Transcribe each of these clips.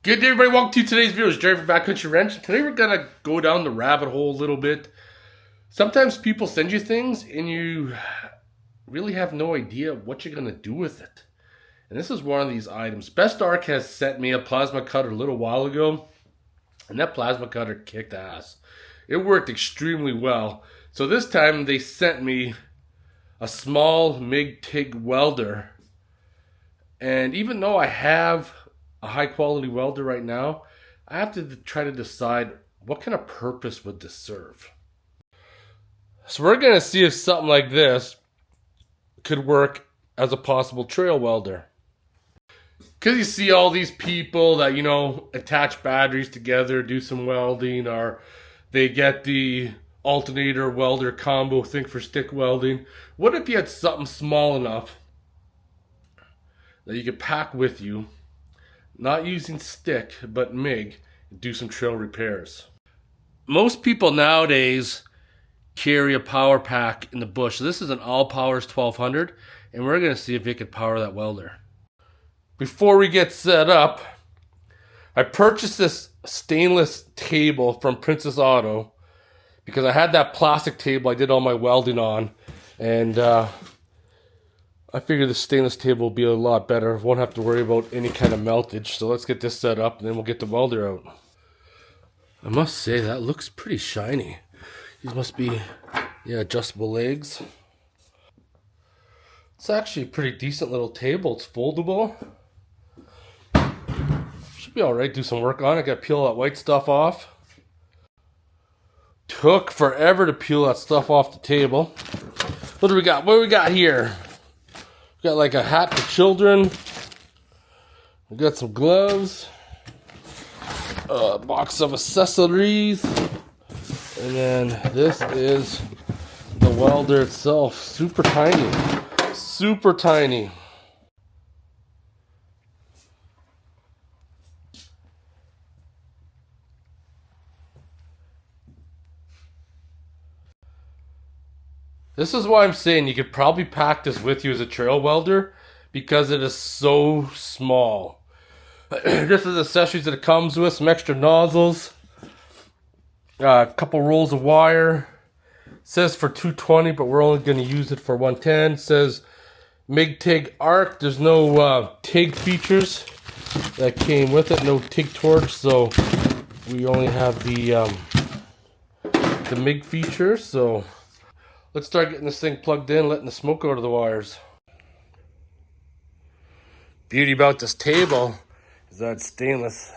Good day, everybody. Welcome to today's video. It's Jerry from BackCountry Wrench. Today we're going to go down the rabbit hole a little bit. Sometimes people send you things and you really have no idea what you're going to do with it. And this is one of these items. BeStarc has sent me a plasma cutter a little while ago. And that plasma cutter kicked ass. It worked extremely well. So this time they sent me a small MIG-TIG welder. And even though I have a high quality welder right now, I have to try to decide what kind of purpose would this serve. So we're going to see if something like this could work as a possible trail welder. Because you see all these people that, attach batteries together, do some welding, or they get the alternator welder combo thing for stick welding. What if you had something small enough that you could pack with you, not using stick, but MIG, and do some trail repairs? Most people nowadays carry a power pack in the bush. So this is an Allpowers 1200, and we're going to see if it could power that welder. Before we get set up, I purchased this stainless table from Princess Auto because I had that plastic table I did all my welding on, and I figured the stainless table will be a lot better. Won't have to worry about any kind of meltage. So let's get this set up and then we'll get the welder out. I must say that looks pretty shiny. These must be, adjustable legs. It's actually a pretty decent little table. It's foldable. Should be alright. Do some work on it. Gotta peel that white stuff off. Took forever to peel that stuff off the table. What do we got? What do we got here? We got like a hat for children. We got some gloves. A box of accessories. And then this is the welder itself. Super tiny. Super tiny. This is why I'm saying you could probably pack this with you as a trail welder because it is so small. This is accessories that it comes with, some extra nozzles, a couple rolls of wire. It says for 220, but we're only going to use it for 110. It says MIG-TIG arc. There's no TIG features that came with it, no TIG torch, so we only have the MIG feature. So let's start getting this thing plugged in, letting the smoke out of the wires. Beauty about this table is that it's stainless.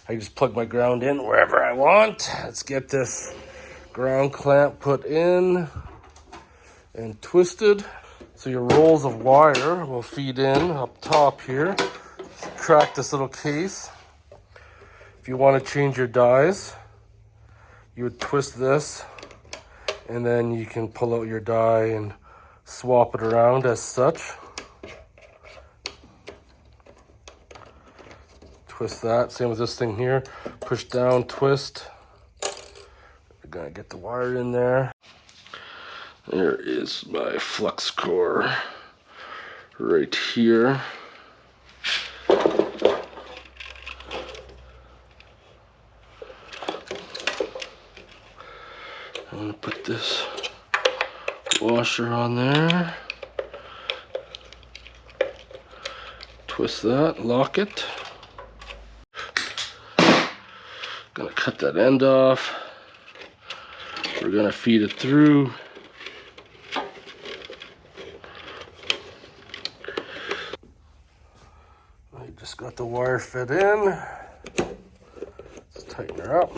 I just plug my ground in wherever I want. Let's get this ground clamp put in and twisted. So your rolls of wire will feed in up top here. Track this little case. If you want to change your dies, you would twist this, and then you can pull out your die and swap it around as such. Twist that, same with this thing here. Push down, twist. We're gonna get the wire in there. There is my flux core right here. I'm gonna put this washer on there. Twist that, lock it. Gonna cut that end off. We're gonna feed it through. I just got the wire fit in. Let's tighten her up.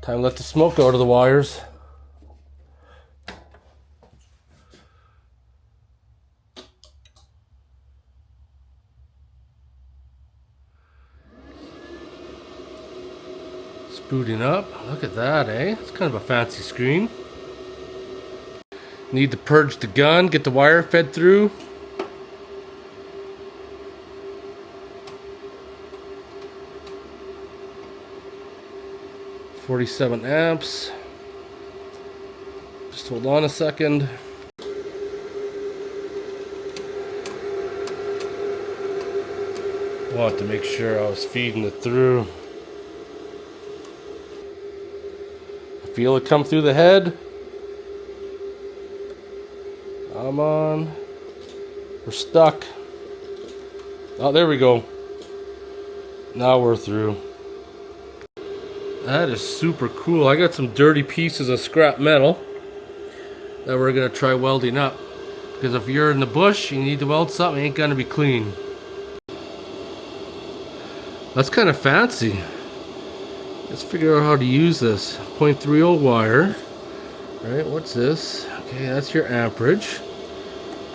Time to let the smoke out of the wires. It's booting up. Look at that, eh? It's kind of a fancy screen. Need to purge the gun, get the wire fed through. $47 amps. Just hold on a second. Want to make sure I was feeding it through. I feel it come through the head. Come on. We're stuck. Oh, there we go. Now we're through. That is super cool. I got some dirty pieces of scrap metal that we're gonna try welding up. Because if you're in the bush, you need to weld something, it ain't gonna be clean. That's kind of fancy. Let's figure out how to use this. 0.30 wire. Right, what's this? Okay, that's your amperage.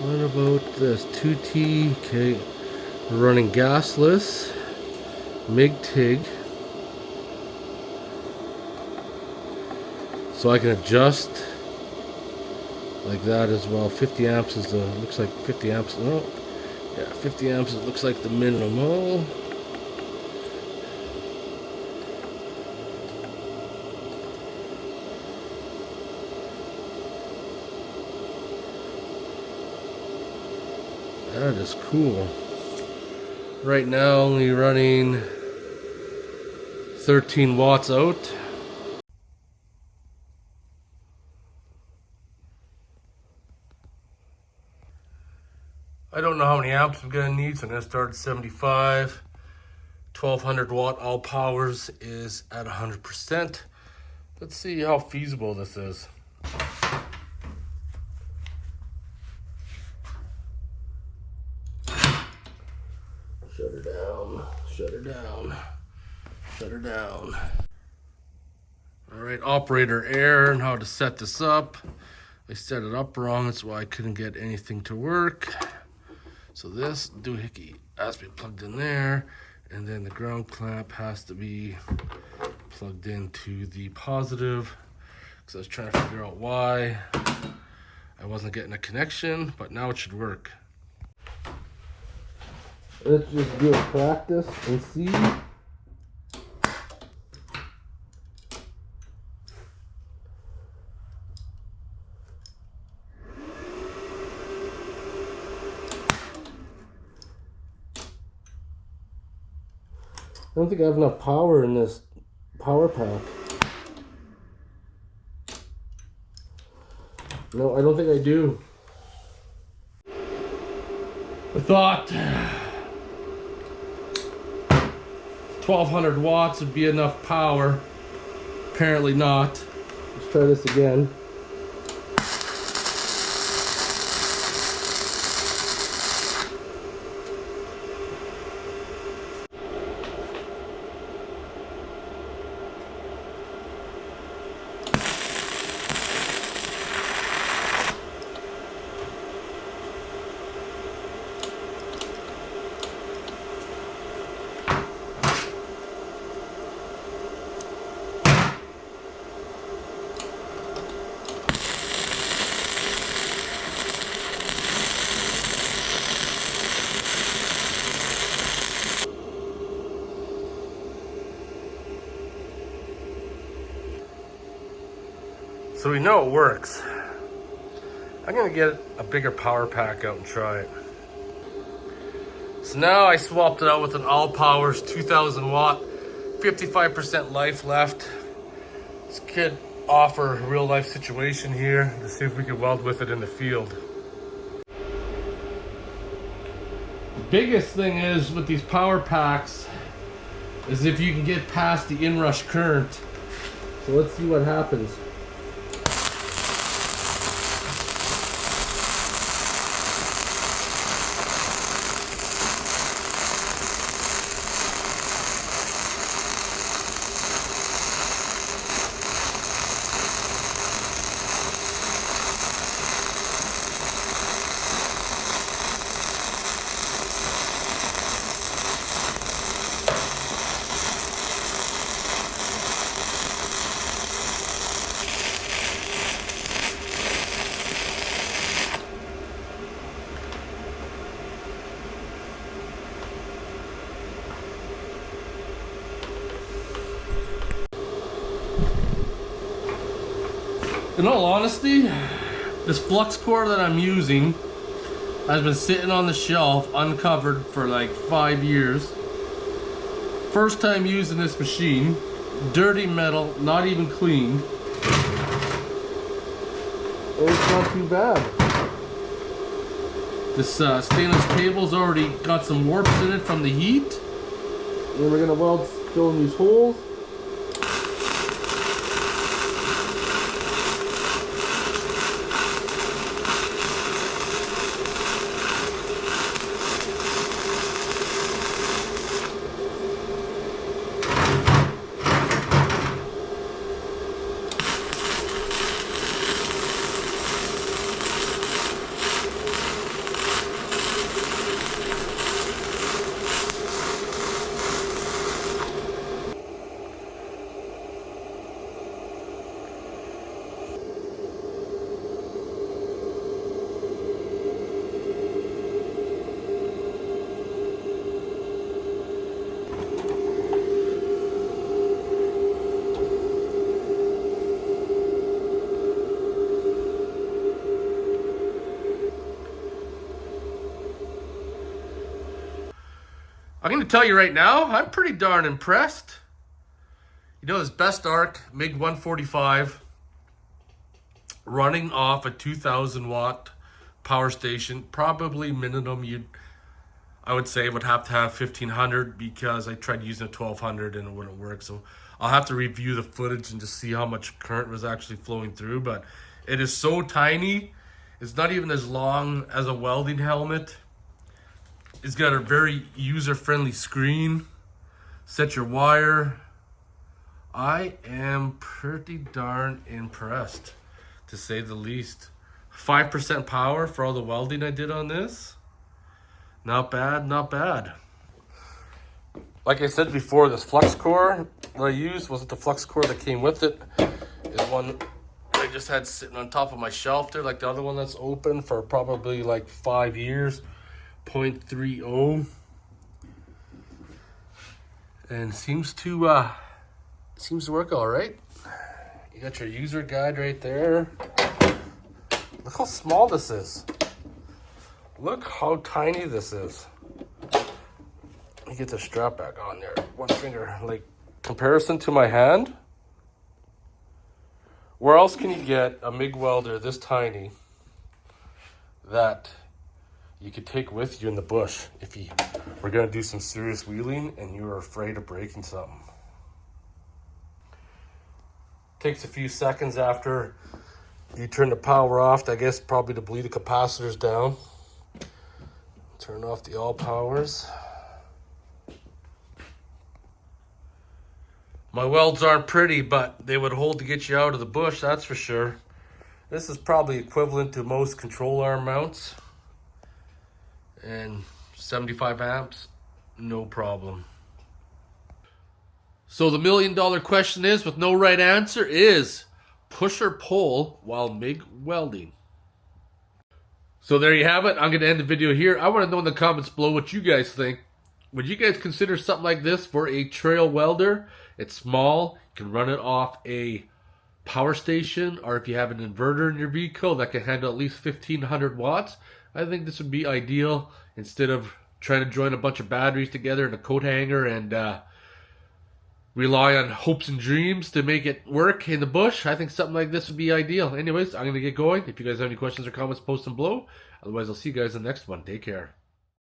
What about this? 2T. Okay, we're running gasless. MIG-TIG. So I can adjust like that as well. 50 amps is the, looks like 50 amps. No, yeah, 50 amps. It looks like the minimum. Oh. That is cool. Right now, only running 13 watts out. I don't know how many amps I'm gonna need, so I'm gonna start at 75. 1200 watt Allpowers is at 100%. Let's see how feasible this is. Shut her down, shut her down, shut her down. All right, operator error and how to set this up. I set it up wrong, that's why I couldn't get anything to work. So this doohickey has to be plugged in there, and then the ground clamp has to be plugged into the positive, because I was trying to figure out why I wasn't getting a connection, but now it should work. Let's just do a practice and see. I don't think I have enough power in this power pack. No, I don't think I do. I thought 1200 watts would be enough power. Apparently not. Let's try this again. So we know it works. I'm gonna get a bigger power pack out and try it. So now I swapped it out with an Allpowers 2000 watt, 55% life left. This could offer a real life situation here to see if we can weld with it in the field. The biggest thing is with these power packs is if you can get past the inrush current. So let's see what happens. In all honesty, this flux core that I'm using has been sitting on the shelf uncovered for like 5 years. First time using this machine. Dirty metal, not even cleaned. It's not too bad. This stainless cable's already got some warps in it from the heat. Then we're gonna weld fill in these holes. I'm going to tell you right now, I'm pretty darn impressed. You know, this BeStarc MIG145 running off a 2,000 watt power station, probably minimum I would say would have to have 1,500 because I tried using a 1,200 and it wouldn't work. So I'll have to review the footage and just see how much current was actually flowing through. But it is so tiny. It's not even as long as a welding helmet. It's got a very user-friendly screen. Set your wire. I am pretty darn impressed, to say the least. 5% power for all the welding I did on this. Not bad, not bad. Like I said before, this flux core that I used wasn't the flux core that came with it. It's one I just had sitting on top of my shelf there, like the other one that's open for probably like 5 years. 0.30, and seems to work all right. You got your user guide right there. Look how small this is. Look how tiny this is. Let me get the strap back on there. One finger, like comparison to my hand. Where else can you get a MIG welder this tiny that you could take with you in the bush if you were going to do some serious wheeling and you were afraid of breaking something? Takes a few seconds after you turn the power off, I guess probably to bleed the capacitors down. Turn off the Allpowers. My welds aren't pretty, but they would hold to get you out of the bush, that's for sure. This is probably equivalent to most control arm mounts. And 75 amps, no problem. So the $1 million question is, with no right answer, is push or pull while MIG welding? So there you have it. I'm going to end the video here. I want to know in the comments below what you guys think. Would you guys consider something like this for a trail welder? It's small. You can run it off a power station, or if you have an inverter in your vehicle that can handle at least 1,500 watts, I think this would be ideal instead of trying to join a bunch of batteries together in a coat hanger and rely on hopes and dreams to make it work in the bush. I think something like this would be ideal. Anyways, I'm going to get going. If you guys have any questions or comments, post them below. Otherwise, I'll see you guys in the next one. Take care.